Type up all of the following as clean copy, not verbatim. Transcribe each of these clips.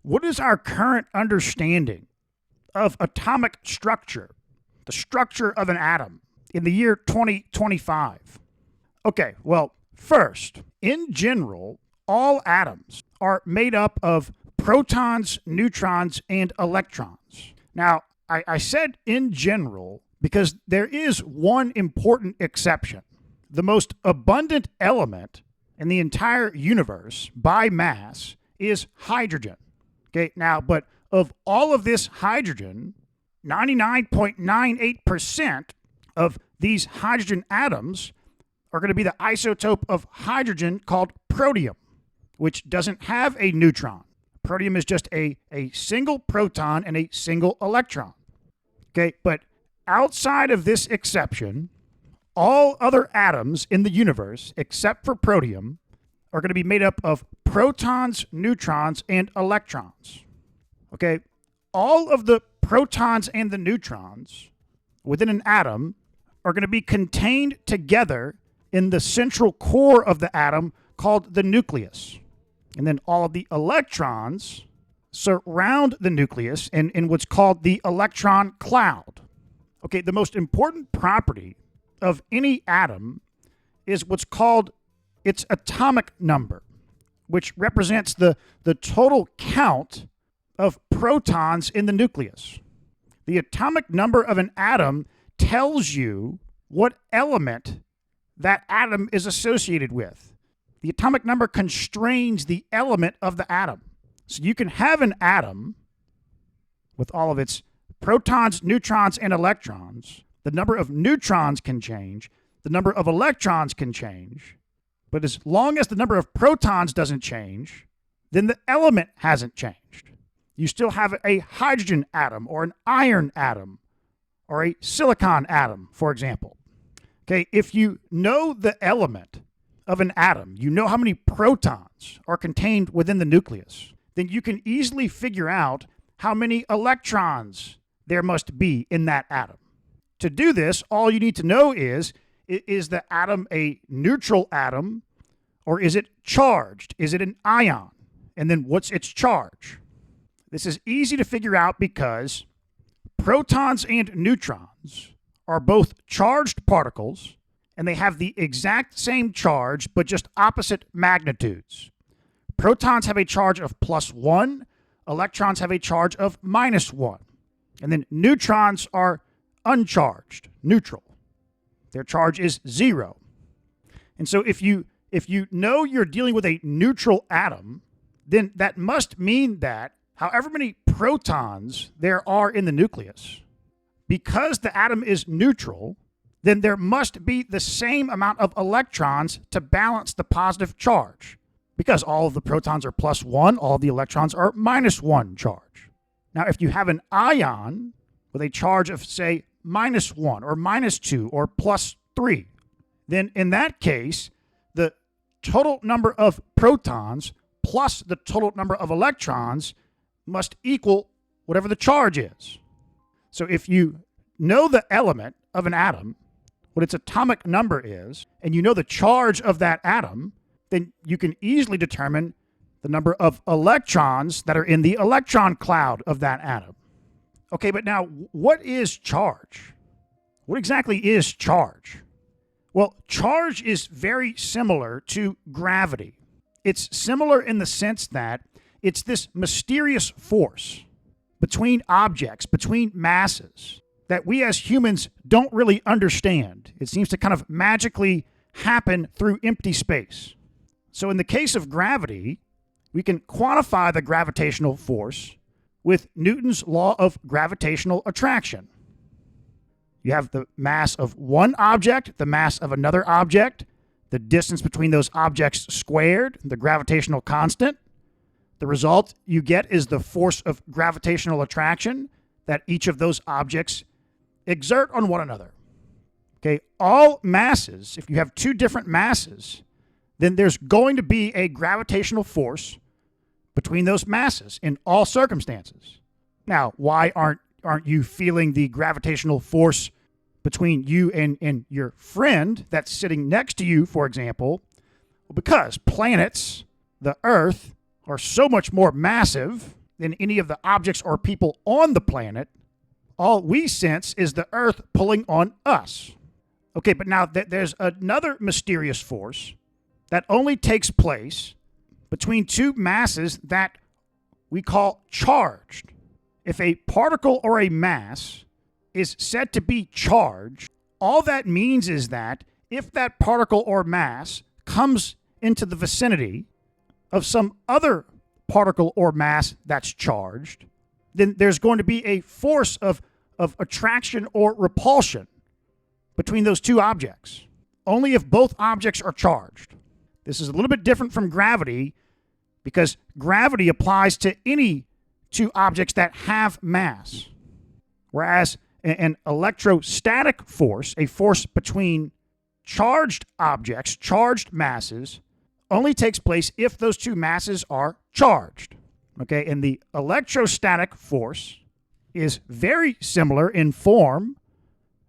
What is our current understanding of atomic structure, the structure of an atom, in the year 2025? Okay, well, first, in general, all atoms are made up of protons, neutrons, and electrons. Now, I said in general because there is one important exception. The most abundant element in the entire universe by mass is hydrogen. Okay, now, but of all of this hydrogen, 99.98% of these hydrogen atoms are going to be the isotope of hydrogen called protium, which doesn't have a neutron. Protium is just a single proton and a single electron. Okay, but outside of this exception, all other atoms in the universe, except for protium, are going to be made up of protons, neutrons, and electrons. Okay, all of the protons and the neutrons within an atom are going to be contained together in the central core of the atom called the nucleus. And then all of the electrons surround the nucleus in what's called the electron cloud. Okay, the most important property of any atom is what's called its atomic number, which represents the total count of protons in the nucleus. The atomic number of an atom tells you what element that atom is associated with. The atomic number constrains the element of the atom. So you can have an atom with all of its protons, neutrons, and electrons. The number of neutrons can change. The number of electrons can change. But as long as the number of protons doesn't change, then the element hasn't changed. You still have a hydrogen atom or an iron atom or a silicon atom, for example. Okay, if you know the element of an atom, you know how many protons are contained within the nucleus, then you can easily figure out how many electrons there must be in that atom. To do this, all you need to know is the atom a neutral atom, or is it charged? Is it an ion? And then what's its charge? This is easy to figure out because protons and neutrons are both charged particles, and they have the exact same charge, but just opposite magnitudes. Protons have a charge of +1, electrons have a charge of -1. And then neutrons are uncharged, neutral. Their charge is 0. And so if you know you're dealing with a neutral atom, then that must mean that however many protons there are in the nucleus, because the atom is neutral, then there must be the same amount of electrons to balance the positive charge. Because all of the protons are +1, all of the electrons are -1 charge. Now, if you have an ion with a charge of, say, -1 or -2 or +3, then in that case, the total number of protons plus the total number of electrons must equal whatever the charge is. So if you know the element of an atom, what its atomic number is, and you know the charge of that atom, then you can easily determine the number of electrons that are in the electron cloud of that atom. Okay, but now, what is charge? What exactly is charge? Well, charge is very similar to gravity. It's similar in the sense that it's this mysterious force between objects, between masses, that we as humans don't really understand. It seems to kind of magically happen through empty space. So in the case of gravity, we can quantify the gravitational force with Newton's law of gravitational attraction. You have the mass of one object, the mass of another object, the distance between those objects squared, the gravitational constant. The result you get is the force of gravitational attraction that each of those objects exert on one another. Okay, all masses, if you have two different masses, then there's going to be a gravitational force between those masses in all circumstances. Now, why aren't you feeling the gravitational force between you and your friend that's sitting next to you, for example? Well, because planets, the Earth, are so much more massive than any of the objects or people on the planet. All we sense is the Earth pulling on us. Okay, but now there's another mysterious force that only takes place between two masses that we call charged. If a particle or a mass is said to be charged, all that means is that if that particle or mass comes into the vicinity of some other particle or mass that's charged, then there's going to be a force of attraction or repulsion between those two objects, only if both objects are charged. This is a little bit different from gravity because gravity applies to any two objects that have mass, whereas an electrostatic force, a force between charged objects, charged masses, only takes place if those two masses are charged. Okay, and the electrostatic force is very similar in form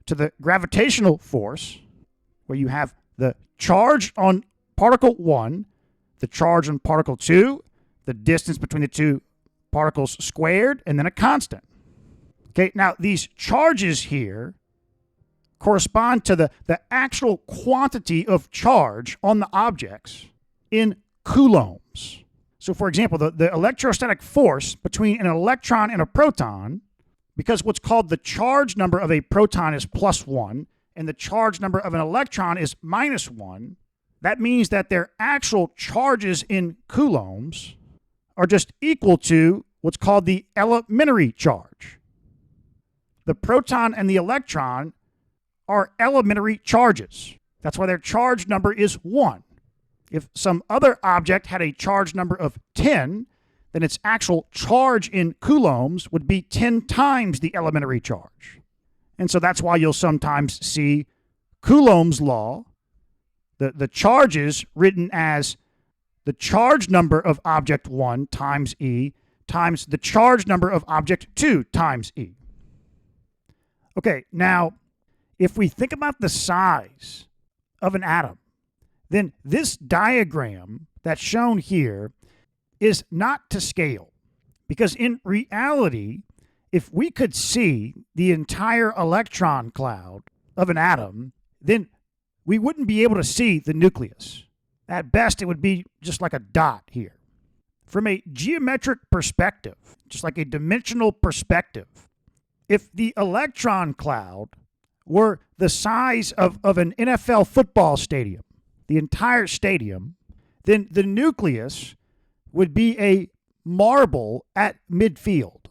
to the gravitational force, where you have the charge on particle 1, the charge on particle 2, the distance between the two particles squared, and then a constant. Okay, now these charges here correspond to the actual quantity of charge on the objects in coulombs. So, for example, the electrostatic force between an electron and a proton, because what's called the charge number of a proton is +1 and the charge number of an electron is -1, that means that their actual charges in coulombs are just equal to what's called the elementary charge. The proton and the electron are elementary charges. That's why their charge number is 1. If some other object had a charge number of 10, then its actual charge in coulombs would be 10 times the elementary charge. And so that's why you'll sometimes see Coulomb's law, the charges written as the charge number of object 1 times E times the charge number of object 2 times E. Okay, now, if we think about the size of an atom, then this diagram that's shown here is not to scale. Because in reality, if we could see the entire electron cloud of an atom, then we wouldn't be able to see the nucleus. At best, it would be just like a dot here. From a geometric perspective, just like a dimensional perspective, if the electron cloud were the size of an NFL football stadium, the entire stadium, then the nucleus would be a marble at midfield.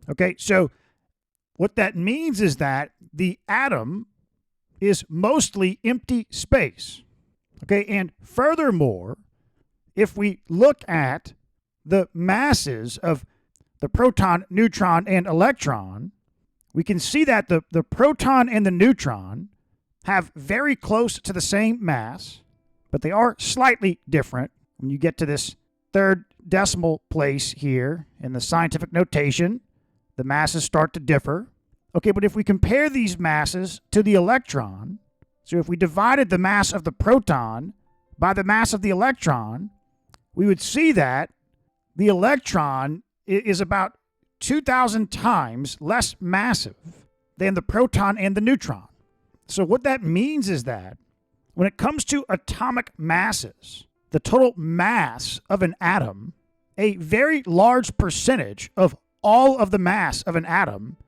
Okay, so what that means is that the atom is mostly empty space. Okay, and furthermore, if we look at the masses of the proton, neutron, and electron, we can see that the proton and the neutron have very close to the same mass, but they are slightly different. When you get to this third decimal place here in the scientific notation, the masses start to differ. Okay, but if we compare these masses to the electron, so if we divided the mass of the proton by the mass of the electron, we would see that the electron is about 2,000 times less massive than the proton and the neutron. So what that means is that when it comes to atomic masses, the total mass of an atom, a very large percentage of all of the mass of an atom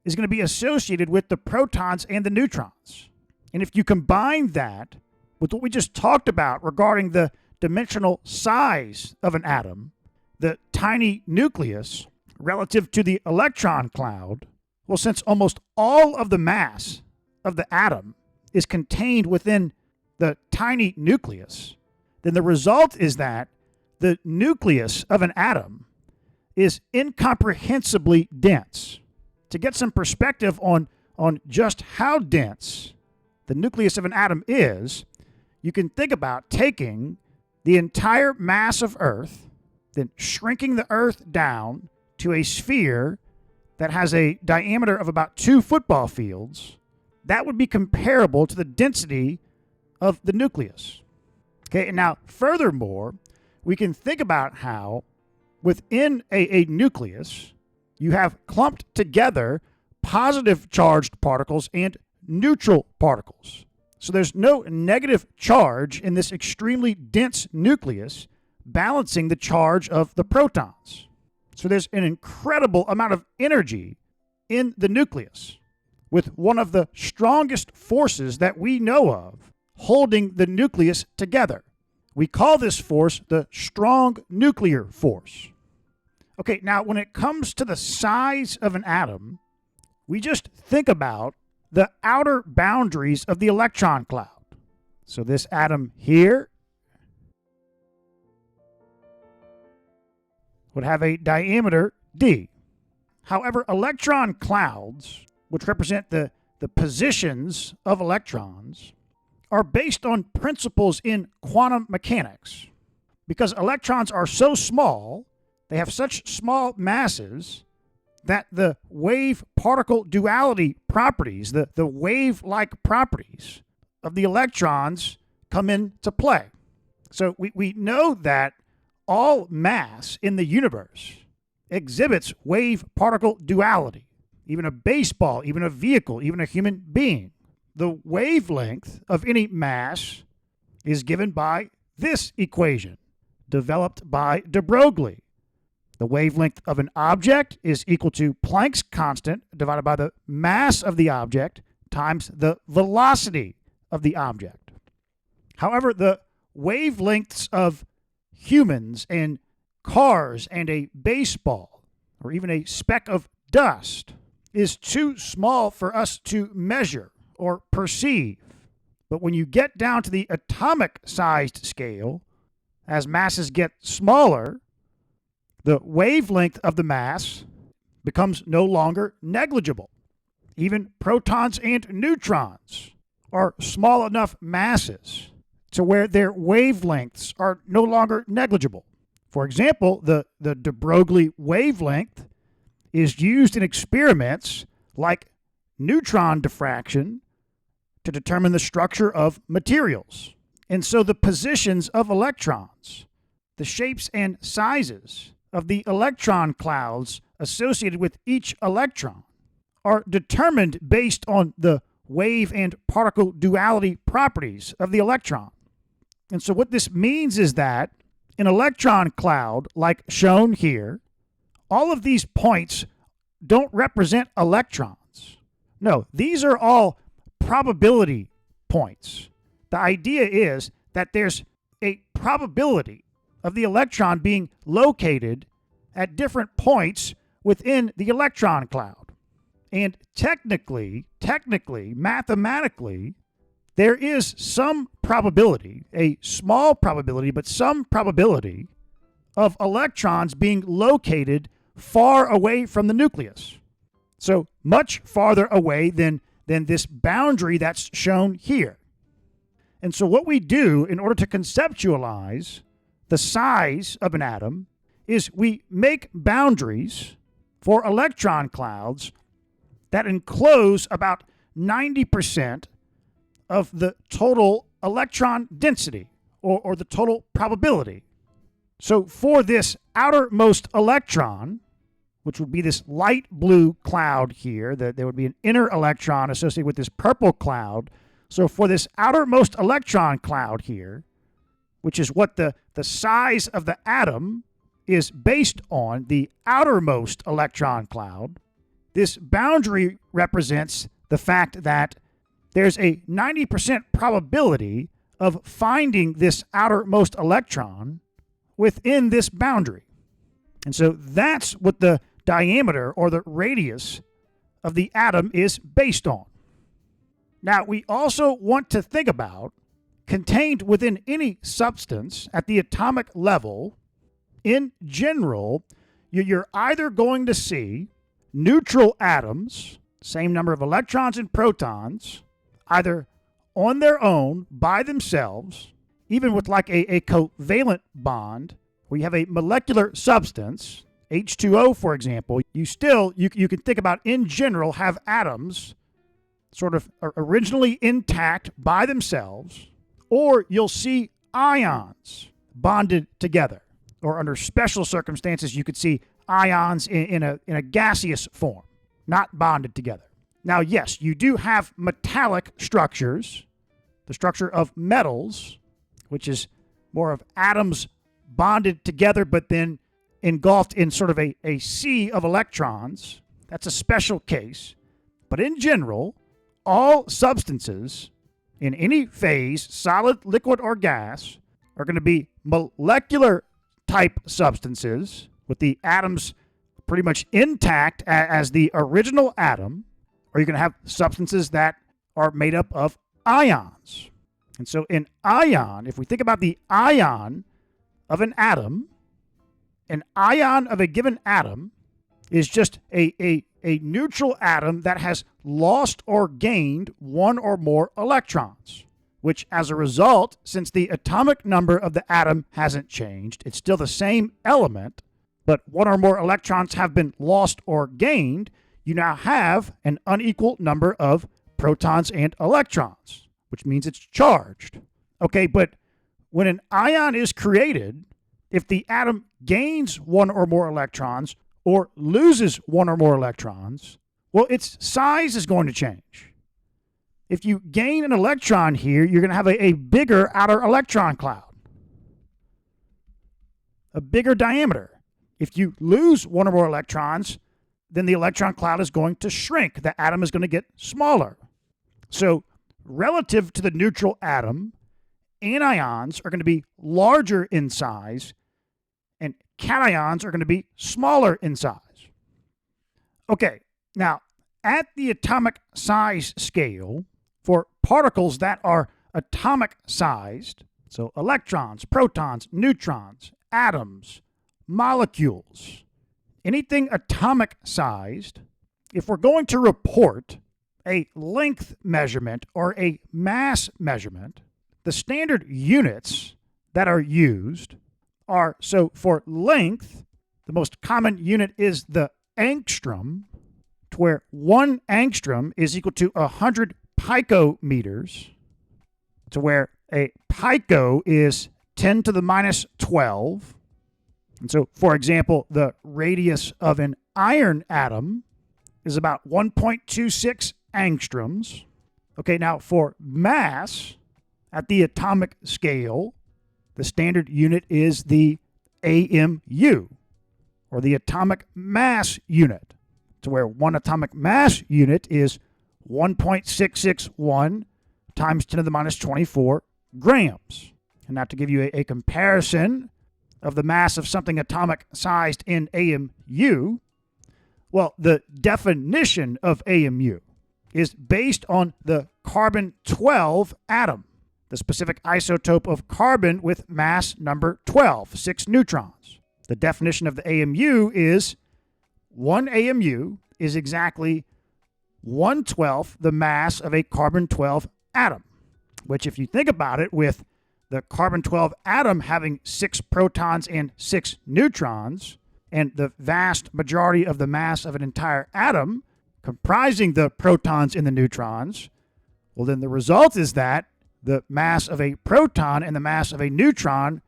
is going to be associated with the protons and the neutrons. And if you combine that with what we just talked about regarding the dimensional size of an atom, the tiny nucleus relative to the electron cloud, well, since almost all of the mass of the atom is contained within the tiny nucleus, then the result is that the nucleus of an atom is incomprehensibly dense. To get some perspective on just how dense the nucleus of an atom is, you can think about taking the entire mass of Earth, then shrinking the Earth down to a sphere that has a diameter of about 2 football fields. That would be comparable to the density of the nucleus. Okay, and now furthermore, we can think about how within a nucleus, you have clumped together positive charged particles and neutral particles. So there's no negative charge in this extremely dense nucleus balancing the charge of the protons. So there's an incredible amount of energy in the nucleus, with one of the strongest forces that we know of holding the nucleus together. We call this force the strong nuclear force. Okay, now when it comes to the size of an atom, we just think about the outer boundaries of the electron cloud. So this atom here would have a diameter d. However, electron clouds, which represent the positions of electrons, are based on principles in quantum mechanics. Because electrons are so small, they have such small masses, that the wave-particle duality properties, the wave-like properties of the electrons come into play. So we know that all mass in the universe exhibits wave-particle duality. Even a baseball, even a vehicle, even a human being. The wavelength of any mass is given by this equation, developed by de Broglie. The wavelength of an object is equal to Planck's constant divided by the mass of the object times the velocity of the object. However, the wavelengths of humans and cars and a baseball, or even a speck of dust, is too small for us to measure or perceive. But when you get down to the atomic-sized scale, as masses get smaller, the wavelength of the mass becomes no longer negligible. Even protons and neutrons are small enough masses to where their wavelengths are no longer negligible. For example, the de Broglie wavelength is used in experiments like neutron diffraction to determine the structure of materials. And so the positions of electrons, the shapes and sizes of the electron clouds associated with each electron are determined based on the wave and particle duality properties of the electron. And so what this means is that an electron cloud, like shown here, all of these points don't represent electrons. No, these are all probability points. The idea is that there's a probability of the electron being located at different points within the electron cloud. And technically, mathematically, there is some probability, a small probability, but some probability of electrons being located far away from the nucleus. So much farther away than this boundary that's shown here. And so what we do in order to conceptualize the size of an atom is we make boundaries for electron clouds that enclose about 90% of the total electron density or the total probability. So for this outermost electron, which would be this light blue cloud here, that there would be an inner electron associated with this purple cloud. So for this outermost electron cloud here, which is what the size of the atom is based on, the outermost electron cloud, this boundary represents the fact that there's a 90% probability of finding this outermost electron within this boundary. And so that's what the diameter or the radius of the atom is based on. Now, we also want to think about, contained within any substance at the atomic level, in general, you're either going to see neutral atoms, same number of electrons and protons, either on their own, by themselves, even with like a covalent bond, where you have a molecular substance, H2O, for example, you can think about, in general, have atoms sort of originally intact by themselves, or you'll see ions bonded together, or under special circumstances, you could see ions in a gaseous form, not bonded together. Now, yes, you do have metallic structures, the structure of metals, which is more of atoms bonded together but then engulfed in sort of a sea of electrons. That's a special case. But in general, all substances in any phase, solid, liquid, or gas, are going to be molecular type substances with the atoms pretty much intact as the original atom, or you're going to have substances that are made up of ions. And so an ion, if we think about the ion of an atom of a given atom is just a neutral atom that has lost or gained one or more electrons, which as a result, since the atomic number of the atom hasn't changed, it's still the same element, but one or more electrons have been lost or gained, you now have an unequal number of protons and electrons, which means it's charged. Okay, but when an ion is created, if the atom gains one or more electrons or loses one or more electrons, well, its size is going to change. If you gain an electron here, you're going to have a bigger outer electron cloud, a bigger diameter. If you lose one or more electrons, then the electron cloud is going to shrink. The atom is going to get smaller. So relative to the neutral atom, anions are going to be larger in size, and cations are going to be smaller in size. Okay, now at the atomic size scale, for particles that are atomic sized, so electrons, protons, neutrons, atoms, molecules, anything atomic sized, if we're going to report a length measurement or a mass measurement, the standard units that are used are, so for length, the most common unit is the angstrom, to where 1 angstrom is equal to 100 picometers, to where a pico is 10 to the minus 12. And so, for example, the radius of an iron atom is about 1.26 angstroms. Okay, now for mass at the atomic scale, the standard unit is the AMU, or the atomic mass unit, to where 1 atomic mass unit is 1.661 times 10 to the minus 24 grams. And now to give you a comparison of the mass of something atomic sized in AMU, well, the definition of AMU is based on the carbon-12 atom, the specific isotope of carbon with mass number 12, 6 neutrons. The definition of the AMU is 1 AMU is exactly 1/12 the mass of a carbon-12 atom, which if you think about it, with the carbon-12 atom having 6 protons and 6 neutrons, and the vast majority of the mass of an entire atom comprising the protons and the neutrons, well, then the result is that the mass of a proton and the mass of a neutron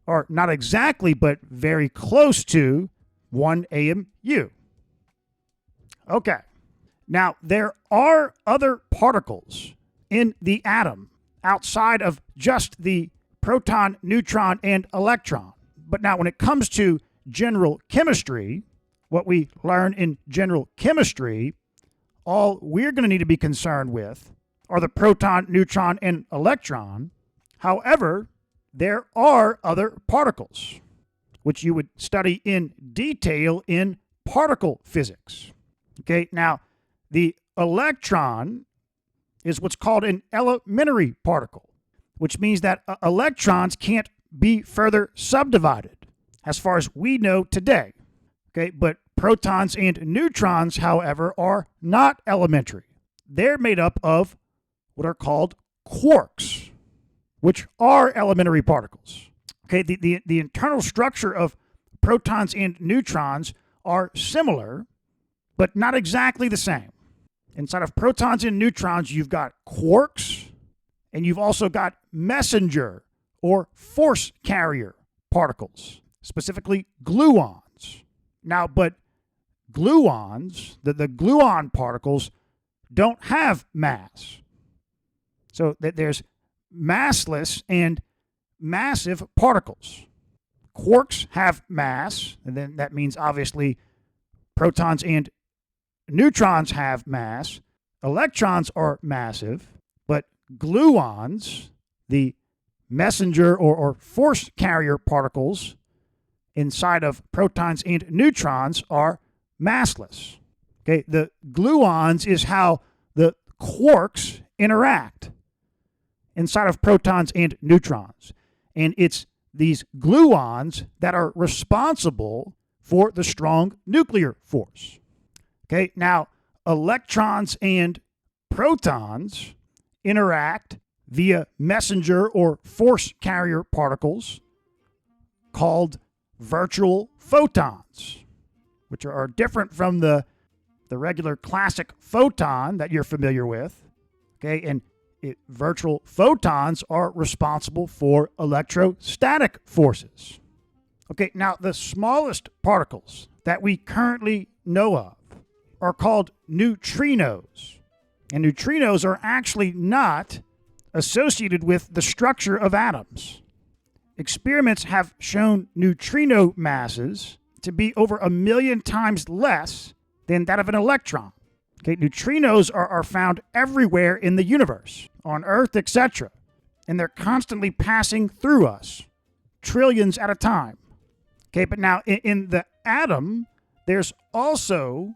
are not exactly, but very close to 1 AMU. Okay. Now, there are other particles in the atom outside of just the proton, neutron, and electron. But now when it comes to general chemistry, what we learn in general chemistry, all we're going to need to be concerned with are the proton, neutron, and electron. However, there are other particles, which you would study in detail in particle physics. Okay, now the electron is what's called an elementary particle, which means that electrons can't be further subdivided as far as we know today. Okay, but protons and neutrons, however, are not elementary. They're made up of what are called quarks, which are elementary particles. Okay, the internal structure of protons and neutrons are similar, but not exactly the same. Inside of protons and neutrons, you've got quarks, and you've also got messenger or force carrier particles. specifically gluons. Now, but gluons, the gluon particles, don't have mass. So that there's massless and massive particles. Quarks have mass, and then that means obviously protons and neutrons have mass. Electrons are massive, but gluons, the messenger or force carrier particles inside of protons and neutrons, are massless. Okay, the gluons is how the quarks interact inside of protons and neutrons. And it's these gluons that are responsible for the strong nuclear force. Okay, now electrons and protons interact via messenger or force carrier particles called virtual photons, which are different from the regular classic photon that you're familiar with. Okay, and virtual photons are responsible for electrostatic forces. Okay, now the smallest particles that we currently know of are called neutrinos. And neutrinos are actually not associated with the structure of atoms. Experiments have shown neutrino masses to be over 1 million times less than that of an electron. Okay, neutrinos are found everywhere in the universe, on Earth, etc. And they're constantly passing through us, trillions at a time. Okay, but now in the atom, there's also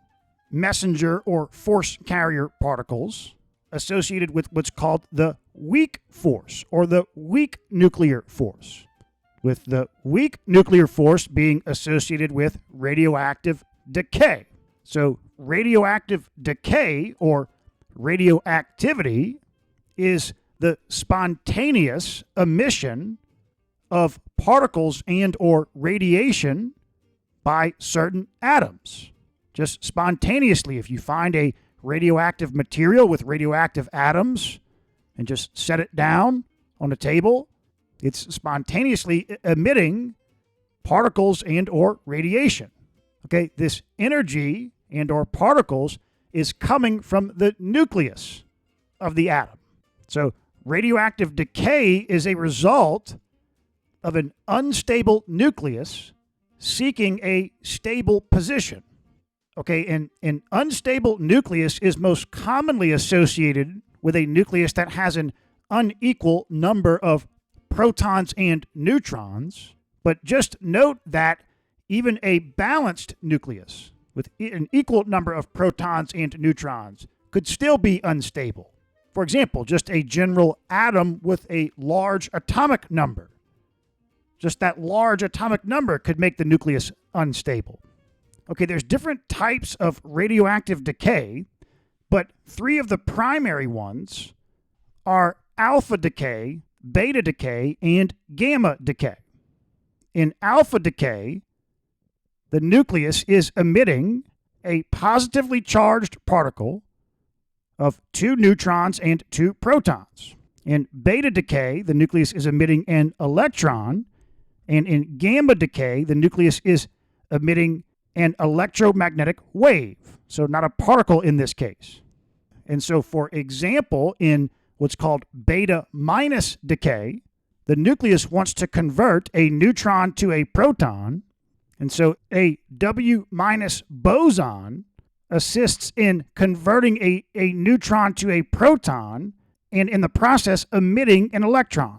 messenger or force carrier particles associated with what's called the weak force or the weak nuclear force, with the weak nuclear force being associated with radioactive decay. So radioactive decay or radioactivity is the spontaneous emission of particles and or radiation by certain atoms. Just spontaneously, if you find a radioactive material with radioactive atoms and just set it down on a table, it's spontaneously emitting particles and or radiation. Okay, this energy and or particles is coming from the nucleus of the atom. So radioactive decay is a result of an unstable nucleus seeking a stable position. Okay, and an unstable nucleus is most commonly associated with a nucleus that has an unequal number of protons and neutrons. But just note that even a balanced nucleus with an equal number of protons and neutrons could still be unstable. For example, just a general atom with a large atomic number. Just that large atomic number could make the nucleus unstable. Okay, there's different types of radioactive decay, but 3 of the primary ones are alpha decay, beta decay, and gamma decay. In alpha decay, the nucleus is emitting a positively charged particle of 2 neutrons and 2 protons. In beta decay, the nucleus is emitting an electron, and in gamma decay, the nucleus is emitting an electromagnetic wave, so not a particle in this case. And so, for example, in what's called beta minus decay, the nucleus wants to convert a neutron to a proton, and so a W minus boson assists in converting a neutron to a proton and in the process emitting an electron.